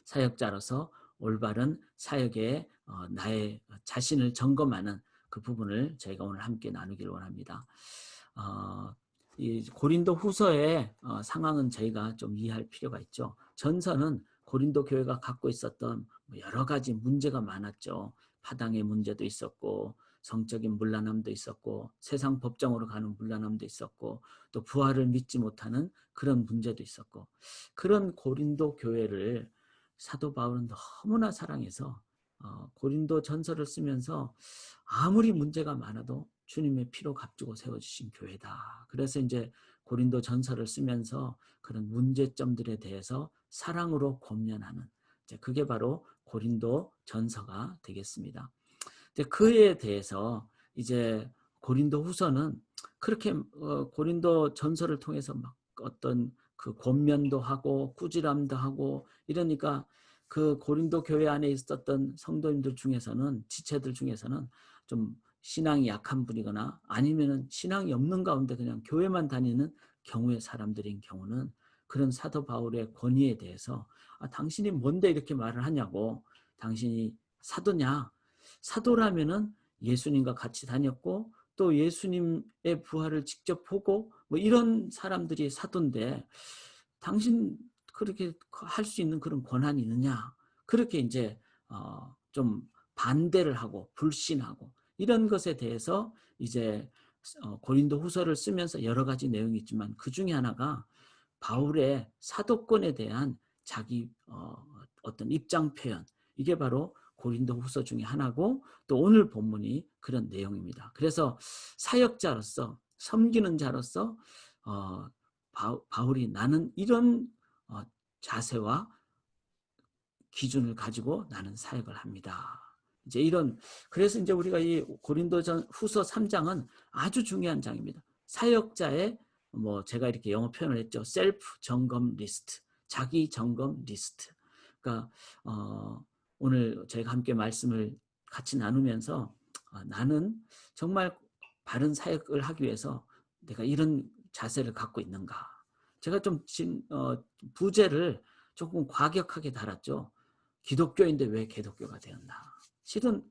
사역자로서 올바른 사역에 나의 자신을 점검하는 그 부분을 저희가 오늘 함께 나누기를 원합니다. 이 고린도 후서의 상황은 저희가 좀 이해할 필요가 있죠. 전서는 고린도 교회가 갖고 있었던 여러 가지 문제가 많았죠. 파당의 문제도 있었고, 성적인 문란함도 있었고, 세상 법정으로 가는 문란함도 있었고, 또 부활을 믿지 못하는 그런 문제도 있었고, 그런 고린도 교회를 사도 바울은 너무나 사랑해서 고린도 전서를 쓰면서 아무리 문제가 많아도 주님의 피로 값주고 세워주신 교회다. 그래서 이제 고린도 전서를 쓰면서 그런 문제점들에 대해서 사랑으로 권면하는, 이제 그게 바로 고린도 전서가 되겠습니다. 그에 대해서 이제 고린도 후서는 그렇게 고린도 전서를 통해서 막 어떤 그 권면도 하고 꾸지람도 하고 이러니까 그 고린도 교회 안에 있었던 성도님들 중에서는, 지체들 중에서는 좀 신앙이 약한 분이거나 아니면은 신앙이 없는 가운데 그냥 교회만 다니는 경우의 사람들인 경우는 그런 사도 바울의 권위에 대해서 당신이 뭔데 이렇게 말을 하냐고, 당신이 사도냐? 사도라면은 예수님과 같이 다녔고 또 예수님의 부활을 직접 보고 뭐 이런 사람들이 사도인데 당신 그렇게 할 수 있는 그런 권한이 있느냐? 그렇게 이제 좀 반대를 하고 불신하고 이런 것에 대해서 이제 고린도 후서를 쓰면서 여러 가지 내용이 있지만 그 중에 하나가 바울의 사도권에 대한 자기 어떤 입장 표현, 이게 바로 고린도 후서 중에 하나고 또 오늘 본문이 그런 내용입니다. 그래서 사역자로서, 섬기는 자로서 바울이 나는 이런 자세와 기준을 가지고 나는 사역을 합니다. 이제 이런, 그래서 이제 우리가 이 고린도전 후서 3장은 아주 중요한 장입니다. 사역자의 제가 이렇게 영어 표현을 했죠. 셀프 점검 리스트, 자기 점검 리스트. 그러니까 오늘 저희가 함께 말씀을 같이 나누면서 나는 정말 바른 사역을 하기 위해서 내가 이런 자세를 갖고 있는가. 제가 좀 부제를 조금 과격하게 달았죠. 기독교인데 왜 개독교가 되었나. 실은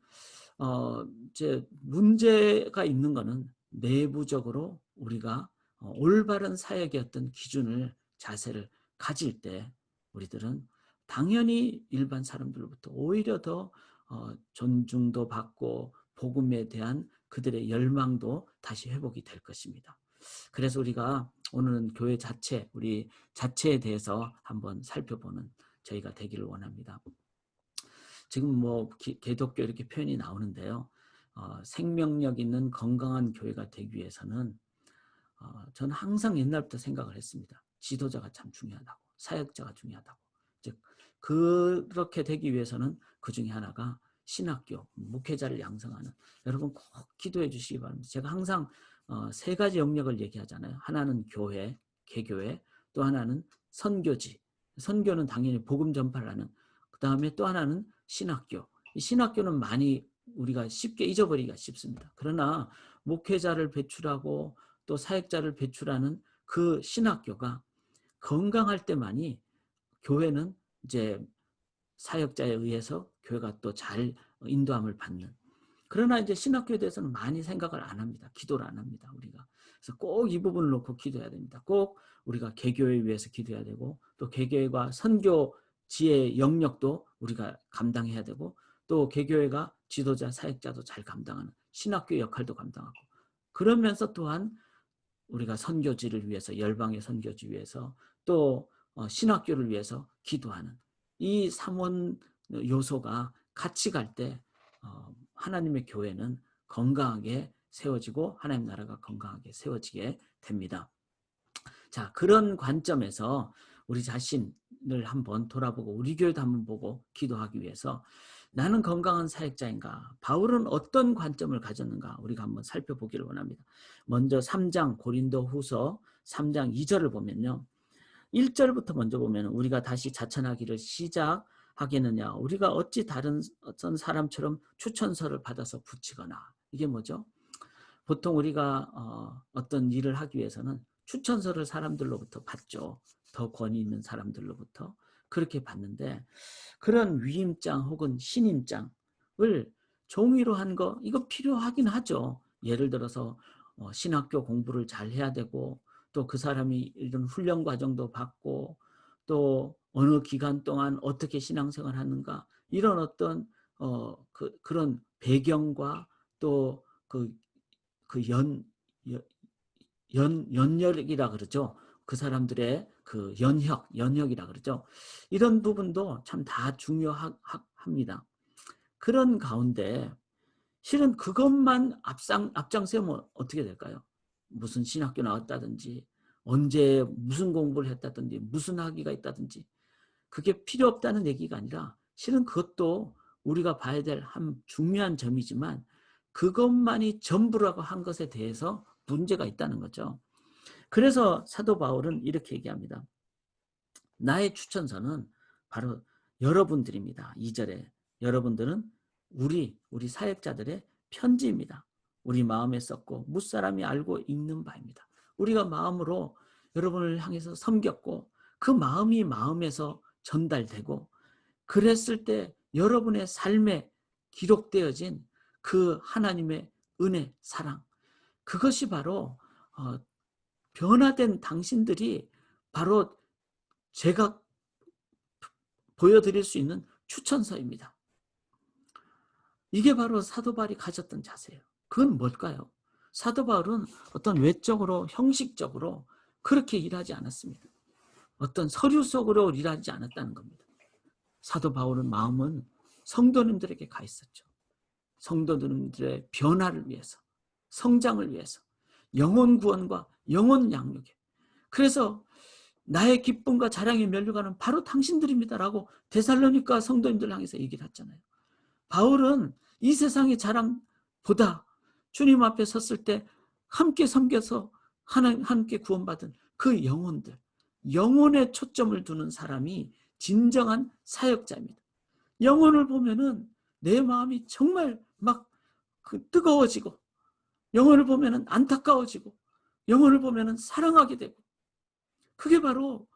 이제 문제가 있는 거는 내부적으로 우리가 올바른 사역의 어떤 기준을, 자세를 가질 때 우리들은 당연히 일반 사람들로부터 오히려 더 존중도 받고 복음에 대한 그들의 열망도 다시 회복이 될 것입니다. 그래서 우리가 오늘은 교회 자체, 우리 자체에 대해서 한번 살펴보는 저희가 되기를 원합니다. 지금 개독교 이렇게 표현이 나오는데요. 생명력 있는 건강한 교회가 되기 위해서는 저는 항상 옛날부터 생각을 했습니다. 지도자가 참 중요하다고, 사역자가 중요하다고. 즉 그렇게 되기 위해서는 그 중에 하나가 신학교, 목회자를 양성하는, 여러분 꼭 기도해 주시기 바랍니다. 제가 항상 세 가지 영역을 얘기하잖아요. 하나는 교회, 개교회, 또 하나는 선교지. 선교는 당연히 복음 전파를 하는, 그 다음에 또 하나는 신학교. 이 신학교는 많이 우리가 쉽게 잊어버리기가 쉽습니다. 그러나 목회자를 배출하고 또 사역자를 배출하는 그 신학교가 건강할 때만이 교회는 이제 사역자에 의해서 교회가 또 잘 인도함을 받는. 그러나 이제 신학교에 대해서는 많이 생각을 안 합니다. 기도를 안 합니다. 우리가. 그래서 꼭 이 부분을 놓고 기도해야 됩니다. 꼭 우리가 개교회 위해서 기도해야 되고 또 개교회가 선교지의 영역도 우리가 감당해야 되고 또 개교회가 지도자, 사역자도 잘 감당하는 신학교 역할도 감당하고 그러면서 또한 우리가 선교지를 위해서, 열방의 선교지 위해서 또 신학교를 위해서 기도하는 이 3원 요소가 같이 갈 때 하나님의 교회는 건강하게 세워지고 하나님 나라가 건강하게 세워지게 됩니다. 자, 그런 관점에서 우리 자신을 한번 돌아보고 우리 교회도 한번 보고 기도하기 위해서 나는 건강한 사역자인가? 바울은 어떤 관점을 가졌는가? 우리가 한번 살펴보기를 원합니다. 먼저 3장 고린도 후서 3장 2절을 보면요. 1절부터 먼저 보면 우리가 다시 자천하기를 시작하겠느냐? 우리가 어찌 다른 어떤 사람처럼 추천서를 받아서 붙이거나. 이게 뭐죠? 보통 우리가 어떤 일을 하기 위해서는 추천서를 사람들로부터 받죠. 더 권위 있는 사람들로부터. 그렇게 받는데 그런 위임장 혹은 신임장을 종이로 한 거 이거 필요하긴 하죠. 예를 들어서 신학교 공부를 잘 해야 되고 또 그 사람이 이런 훈련 과정도 받고 또 어느 기간 동안 어떻게 신앙생활 하는가 이런 어떤 그런 배경과 또 그 연력이라 그러죠. 그 사람들의 그 연혁이라 그러죠. 이런 부분도 참 다 중요합니다. 그런 가운데 실은 그것만 앞장세우면 어떻게 될까요? 무슨 신학교 나왔다든지 언제 무슨 공부를 했다든지 무슨 학위가 있다든지 그게 필요 없다는 얘기가 아니라 실은 그것도 우리가 봐야 될 한 중요한 점이지만 그것만이 전부라고 한 것에 대해서 문제가 있다는 거죠. 그래서 사도 바울은 이렇게 얘기합니다. 나의 추천서는 바로 여러분들입니다. 2절에 여러분들은 우리 사역자들의 편지입니다. 우리 마음에 썼고 무사람이 알고 읽는 바입니다. 우리가 마음으로 여러분을 향해서 섬겼고 그 마음이 마음에서 전달되고 그랬을 때 여러분의 삶에 기록되어진 그 하나님의 은혜, 사랑 그것이 바로 변화된 당신들이 바로 제가 보여드릴 수 있는 추천서입니다. 이게 바로 사도 바울이 가졌던 자세예요. 그건 뭘까요? 사도 바울은 어떤 외적으로 형식적으로 그렇게 일하지 않았습니다. 어떤 서류 속으로 일하지 않았다는 겁니다. 사도 바울은 마음은 성도님들에게 가 있었죠. 성도님들의 변화를 위해서, 성장을 위해서, 영혼 구원과 영혼 양육에. 그래서 나의 기쁨과 자랑의 면류관은 바로 당신들입니다라고 데살로니가 성도님들 향해서 얘기를 했잖아요. 바울은 이 세상의 자랑보다 주님 앞에 섰을 때 함께 섬겨서 함께 구원받은 그 영혼들, 영혼에 초점을 두는 사람이 진정한 사역자입니다. 영혼을 보면은 내 마음이 정말 막 뜨거워지고 영혼을 보면은 안타까워지고 영혼을 보면은 사랑하게 되고 그게 바로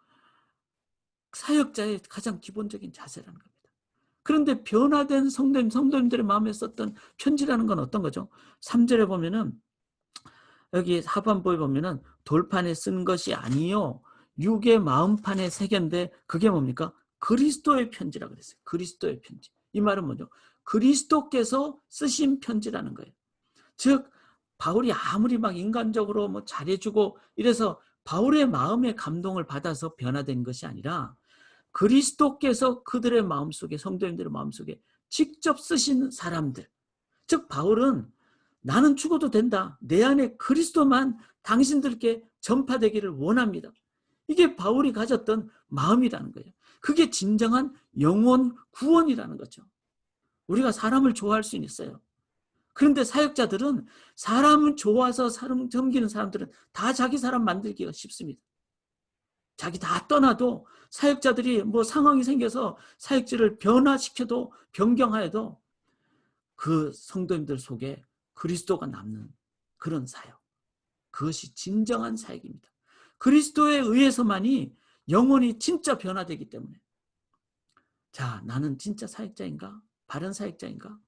사역자의 가장 기본적인 자세라는 겁니다. 그런데 변화된 성도님들의 마음에 썼던 편지라는 건 어떤 거죠? 3절에 보면은 여기 하반부에 보면은 돌판에 쓴 것이 아니요 육의 마음판에 새겼는데 그게 뭡니까? 그리스도의 편지라고 그랬어요. 그리스도의 편지. 이 말은 뭐죠? 그리스도께서 쓰신 편지라는 거예요. 즉 바울이 아무리 막 인간적으로 뭐 잘해주고 이래서 바울의 마음의 감동을 받아서 변화된 것이 아니라 그리스도께서 그들의 마음속에 성도님들의 마음속에 직접 쓰신 사람들. 즉 바울은 나는 죽어도 된다. 내 안에 그리스도만 당신들께 전파되기를 원합니다. 이게 바울이 가졌던 마음이라는 거예요. 그게 진정한 영혼 구원이라는 거죠. 우리가 사람을 좋아할 수는 있어요. 그런데 사역자들은 사람을 좋아서 사람 섬기는 사람들은 다 자기 사람 만들기가 쉽습니다. 자기 다 떠나도 사역자들이 뭐 상황이 생겨서 사역지를 변화시켜도 변경하여도 그 성도님들 속에 그리스도가 남는 그런 사역. 그것이 진정한 사역입니다. 그리스도에 의해서만이 영혼이 진짜 변화되기 때문에 자, 나는 진짜 사역자인가? 바른 사역자인가?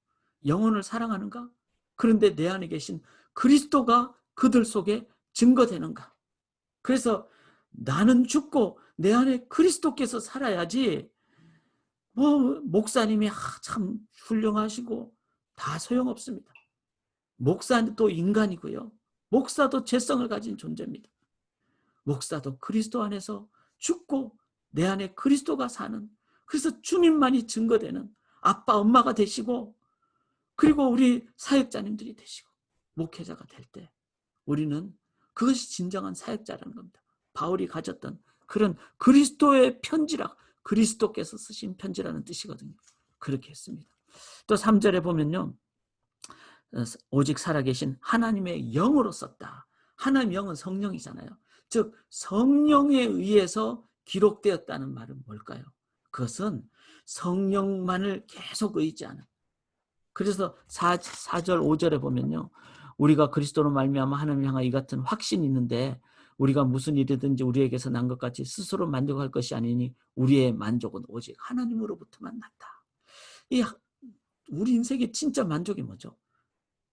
영혼을 사랑하는가? 그런데 내 안에 계신 그리스도가 그들 속에 증거되는가? 그래서 나는 죽고 내 안에 그리스도께서 살아야지 뭐 목사님이 참 훌륭하시고 다 소용없습니다. 목사도 인간이고요. 목사도 죄성을 가진 존재입니다. 목사도 그리스도 안에서 죽고 내 안에 그리스도가 사는 그래서 주님만이 증거되는 아빠 엄마가 되시고 그리고 우리 사역자님들이 되시고 목회자가 될 때 우리는 그것이 진정한 사역자라는 겁니다. 바울이 가졌던 그런 그리스도의 편지라 그리스도께서 쓰신 편지라는 뜻이거든요. 그렇게 했습니다. 또 3절에 보면요. 오직 살아계신 하나님의 영으로 썼다. 하나님의 영은 성령이잖아요. 즉 성령에 의해서 기록되었다는 말은 뭘까요? 그것은 성령만을 계속 의지하는 그래서 4절 5절에 보면요. 우리가 그리스도로 말미암아 하나님을 향하여 이 같은 확신이 있는데 우리가 무슨 일이든지 우리에게서 난 것 같이 스스로 만족할 것이 아니니 우리의 만족은 오직 하나님으로부터만 난다. 이 우리 인생의 진짜 만족이 뭐죠?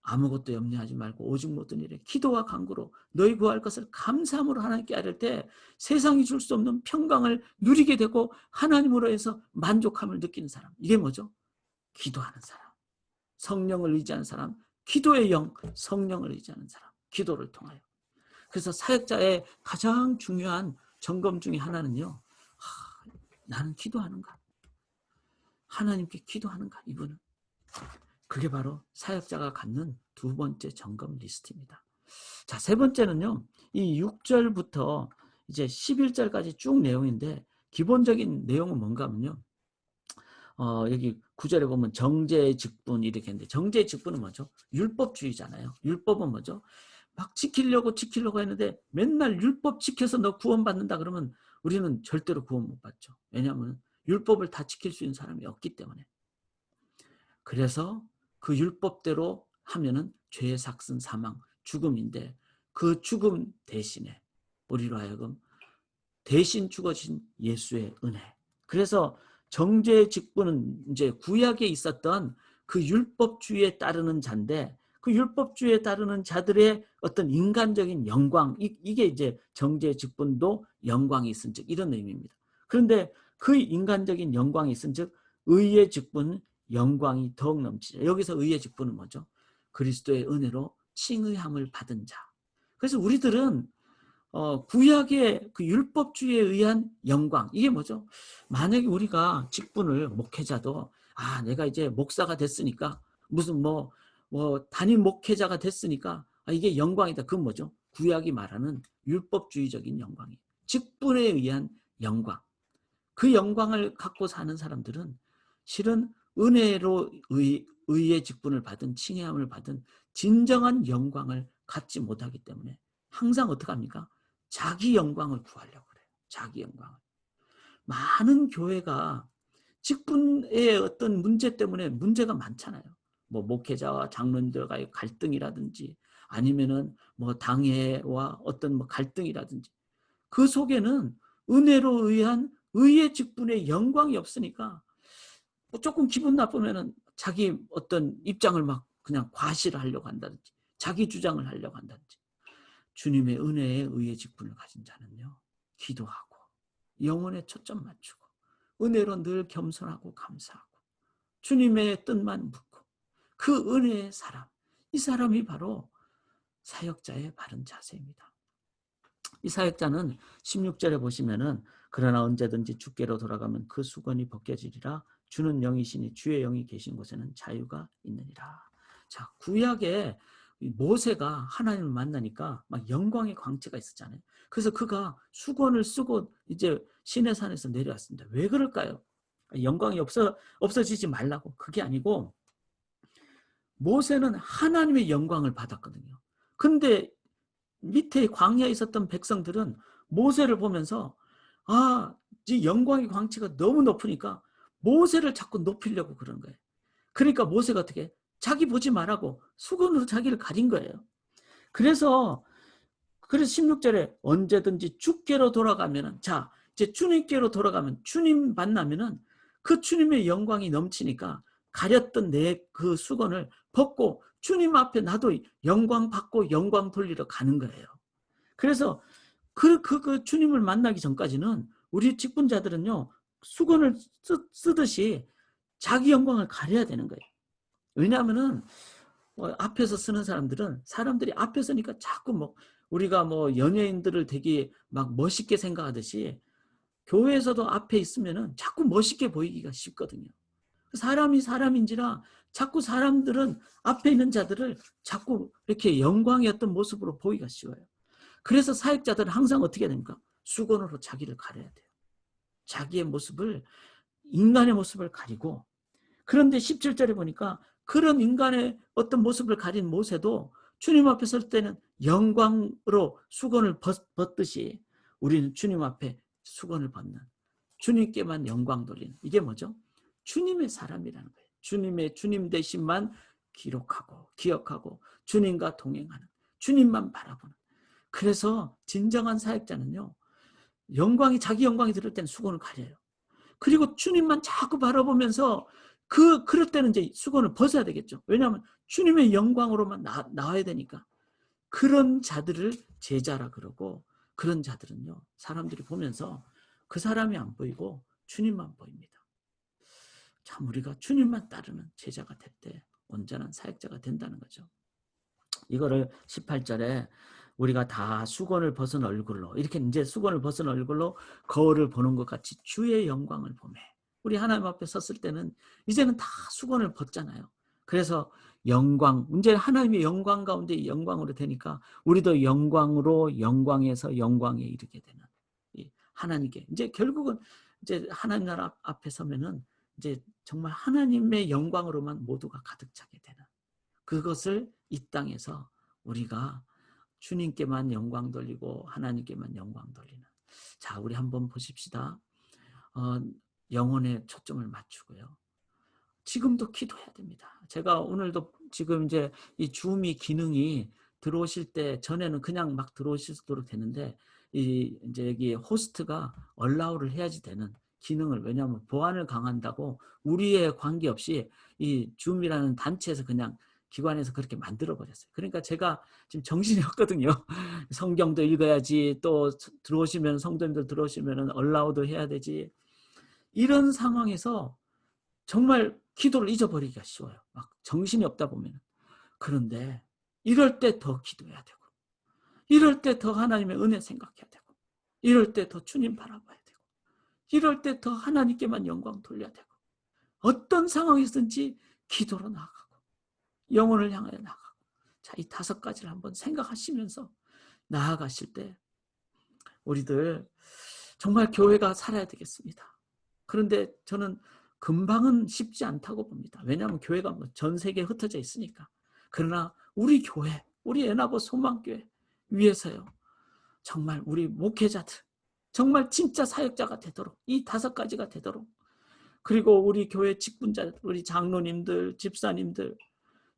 아무것도 염려하지 말고 오직 모든 일에 기도와 간구로 너희 구할 것을 감사함으로 하나님께 아뢰을 때 세상이 줄 수 없는 평강을 누리게 되고 하나님으로 해서 만족함을 느끼는 사람. 이게 뭐죠? 기도하는 사람. 성령을 의지하는 사람. 기도의 영, 성령을 의지하는 사람. 기도를 통하여. 그래서 사역자의 가장 중요한 점검 중에 하나는요. 나는 기도하는가? 하나님께 기도하는가? 이분은. 그게 바로 사역자가 갖는 두 번째 점검 리스트입니다. 자, 세 번째는요. 이 6절부터 이제 11절까지 쭉 내용인데 기본적인 내용은 뭔가 하면요. 여기 9절에 보면 정죄의 직분 이렇게 했는데 정죄의 직분은 뭐죠? 율법주의잖아요. 율법은 뭐죠? 막 지키려고 했는데 맨날 율법 지켜서 너 구원받는다 그러면 우리는 절대로 구원 못 받죠. 왜냐하면 율법을 다 지킬 수 있는 사람이 없기 때문에. 그래서 그 율법대로 하면은 죄의 삭슨 사망, 죽음인데 그 죽음 대신에 우리로 하여금 대신 죽어진 예수의 은혜. 그래서 정죄의 직분은 이제 구약에 있었던 그 율법주의에 따르는 자인데 그 율법주의에 따르는 자들의 어떤 인간적인 영광, 이게 이제 정죄의 직분도 영광이 있은즉 이런 의미입니다. 그런데 그 인간적인 영광이 있은즉 의의 직분은 영광이 더욱 넘치죠. 여기서 의의 직분은 뭐죠? 그리스도의 은혜로 칭의함을 받은 자. 그래서 우리들은 구약의 그 율법주의에 의한 영광, 이게 뭐죠? 만약에 우리가 직분을 목회자도 내가 이제 목사가 됐으니까 무슨 담임 목회자가 됐으니까 이게 영광이다. 그건 뭐죠? 구약이 말하는 율법주의적인 영광이 직분에 의한 영광. 그 영광을 갖고 사는 사람들은 실은 은혜로 의의 직분을 받은 칭의함을 받은 진정한 영광을 갖지 못하기 때문에 항상 어떻게 합니까? 자기 영광을 구하려고 그래요. 자기 영광을. 많은 교회가 직분의 어떤 문제 때문에 문제가 많잖아요. 뭐 목회자와 장로님들과의 갈등이라든지 아니면은 뭐 당회와 어떤 뭐 갈등이라든지 그 속에는 은혜로 의한 의의 직분의 영광이 없으니까 조금 기분 나쁘면은 자기 어떤 입장을 막 그냥 과시를 하려고 한다든지 자기 주장을 하려고 한다든지 주님의 은혜에 의의 직분을 가진 자는요. 기도하고 영혼에 초점 맞추고 은혜로 늘 겸손하고 감사하고 주님의 뜻만 묻고 그 은혜의 사람, 이 사람이 바로 사역자의 바른 자세입니다. 이 사역자는 16절에 보시면은 그러나 언제든지 주께로 돌아가면 그 수건이 벗겨지리라 주는 영이시니 주의 영이 계신 곳에는 자유가 있느니라. 자, 구약에 모세가 하나님을 만나니까 막 영광의 광채가 있었잖아요. 그래서 그가 수건을 쓰고 이제 시내산에서 내려왔습니다. 왜 그럴까요? 영광이 없어지지 말라고. 그게 아니고 모세는 하나님의 영광을 받았거든요. 근데 밑에 광야에 있었던 백성들은 모세를 보면서 이 영광의 광채가 너무 높으니까 모세를 자꾸 높이려고 그런 거예요. 그러니까 모세가 어떻게 해? 자기 보지 말라고 수건으로 자기를 가린 거예요. 그래서 16절에 언제든지 주께로 돌아가면은 자 이제 주님께로 돌아가면 주님 만나면은 그 주님의 영광이 넘치니까 가렸던 내 그 수건을 벗고 주님 앞에 나도 영광 받고 영광 돌리러 가는 거예요. 그래서 그 주님을 만나기 전까지는 우리 직분자들은요 수건을 쓰듯이 자기 영광을 가려야 되는 거예요. 왜냐하면은 앞에서 쓰는 사람들은 사람들이 앞에 서니까 자꾸 우리가 연예인들을 되게 막 멋있게 생각하듯이 교회에서도 앞에 있으면은 자꾸 멋있게 보이기가 쉽거든요. 사람이 사람인지라 자꾸 사람들은 앞에 있는 자들을 자꾸 이렇게 영광의 어떤 모습으로 보기가 쉬워요. 그래서 사역자들은 항상 어떻게 해야 됩니까? 수건으로 자기를 가려야 돼요. 자기의 모습을 인간의 모습을 가리고 그런데 17절에 보니까 그런 인간의 어떤 모습을 가린 모세도 주님 앞에 설 때는 영광으로 수건을 벗듯이 우리는 주님 앞에 수건을 벗는 주님께만 영광 돌리는 이게 뭐죠? 주님의 사람이라는 거예요. 주님 대신만 기록하고 기억하고 주님과 동행하는 주님만 바라보는 그래서 진정한 사역자는요, 자기 영광이 들을 때는 수건을 가려요. 그리고 주님만 자꾸 바라보면서 그럴 때는 이제 수건을 벗어야 되겠죠. 왜냐하면 주님의 영광으로만 나와야 되니까. 그런 자들을 제자라 그러고, 그런 자들은요, 사람들이 보면서 그 사람이 안 보이고 주님만 보입니다. 참 우리가 주님만 따르는 제자가 될 때 온전한 사역자가 된다는 거죠. 이거를 18절에 우리가 다 수건을 벗은 얼굴로, 이렇게 이제 수건을 벗은 얼굴로 거울을 보는 것 같이 주의 영광을 보매. 우리 하나님 앞에 섰을 때는 이제는 다 수건을 벗잖아요. 그래서 영광, 이제 하나님의 영광 가운데 영광으로 되니까 우리도 영광으로 영광에서 영광에 이르게 되는, 하나님께 이제 결국은 이제 하나님 나라 앞에 서면은 이제 정말 하나님의 영광으로만 모두가 가득 차게 되는, 그것을 이 땅에서 우리가 주님께만 영광 돌리고 하나님께만 영광 돌리는. 자, 우리 한번 보십시다. 영혼에 초점을 맞추고요. 지금도 기도해야 됩니다. 제가 오늘도 지금 이제 이 줌이 기능이 들어오실 때, 전에는 그냥 막 들어오실 수 있도록 되는데, 이제 여기 호스트가 얼라우를 해야지 되는 기능을, 왜냐하면 보안을 강한다고 우리에 관계없이 이 줌이라는 단체에서 그냥 기관에서 그렇게 만들어 버렸어요. 그러니까 제가 지금 정신이 없거든요. 성경도 읽어야지, 또 들어오시면 성도님들 들어오시면 얼라우도 해야 되지. 이런 상황에서 정말 기도를 잊어버리기가 쉬워요. 막 정신이 없다 보면. 그런데 이럴 때 더 기도해야 되고, 이럴 때 더 하나님의 은혜 생각해야 되고, 이럴 때 더 주님 바라봐야 되고, 이럴 때 더 하나님께만 영광 돌려야 되고, 어떤 상황이든지 기도로 나아가고 영혼을 향하여 나아가고. 자, 이 5가지를 한번 생각하시면서 나아가실 때 우리들 정말 교회가 살아야 되겠습니다. 그런데 저는 금방은 쉽지 않다고 봅니다. 왜냐하면 교회가 전 세계에 흩어져 있으니까. 그러나 우리 교회, 우리 애나보 소망교회 위해서요, 정말 우리 목회자들 정말 진짜 사역자가 되도록, 이 5가지가 되도록, 그리고 우리 교회 직분자들, 우리 장로님들, 집사님들,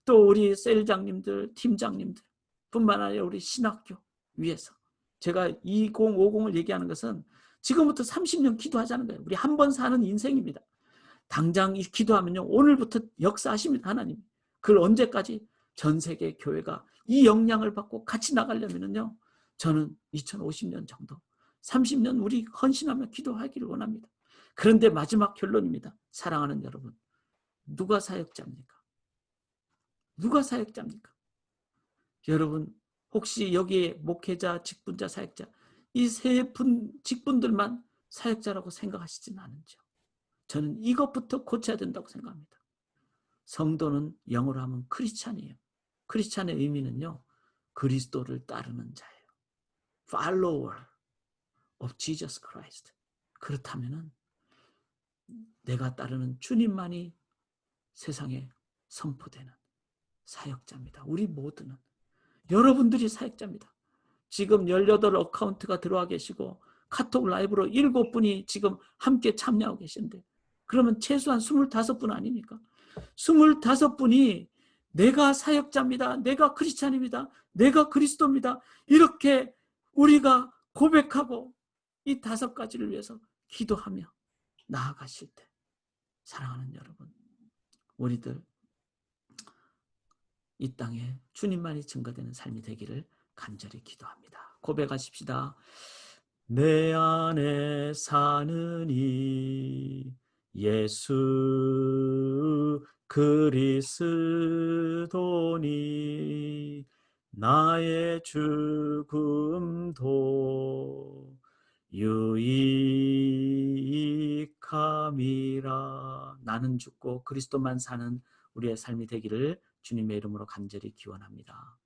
또 우리 셀장님들, 팀장님들 뿐만 아니라 우리 신학교 위해서, 제가 2050을 얘기하는 것은 지금부터 30년 기도하자는 거예요. 우리 한 번 사는 인생입니다. 당장 기도하면요, 오늘부터 역사하십니다, 하나님. 그걸 언제까지? 전 세계 교회가 이 영향을 받고 같이 나가려면요, 저는 2050년 정도, 30년 우리 헌신하며 기도하기를 원합니다. 그런데 마지막 결론입니다. 사랑하는 여러분, 누가 사역자입니까? 누가 사역자입니까? 여러분, 혹시 여기에 목회자, 직분자, 사역자, 이 3분 직분들만 사역자라고 생각하시지는 않은지요? 저는 이것부터 고쳐야 된다고 생각합니다. 성도는 영어로 하면 크리스찬이에요. 크리스찬의 의미는요, 그리스도를 따르는 자예요. Follower of Jesus Christ. 그렇다면은 내가 따르는 주님만이 세상에 선포되는 사역자입니다. 우리 모두는, 여러분들이 사역자입니다. 지금 18 어카운트가 들어와 계시고 카톡 라이브로 7분이 지금 함께 참여하고 계신데, 그러면 최소한 25분 아닙니까? 25분이 내가 사역자입니다, 내가 크리스찬입니다, 내가 그리스도입니다, 이렇게 우리가 고백하고 이 5가지를 위해서 기도하며 나아가실 때, 사랑하는 여러분, 우리들 이 땅에 주님만이 증거되는 삶이 되기를 간절히 기도합니다. 고백하십시다. 내 안에 사는 이 예수 그리스도니 나의 죽음도 유익함이라. 나는 죽고 그리스도만 사는 우리의 삶이 되기를 주님의 이름으로 간절히 기원합니다.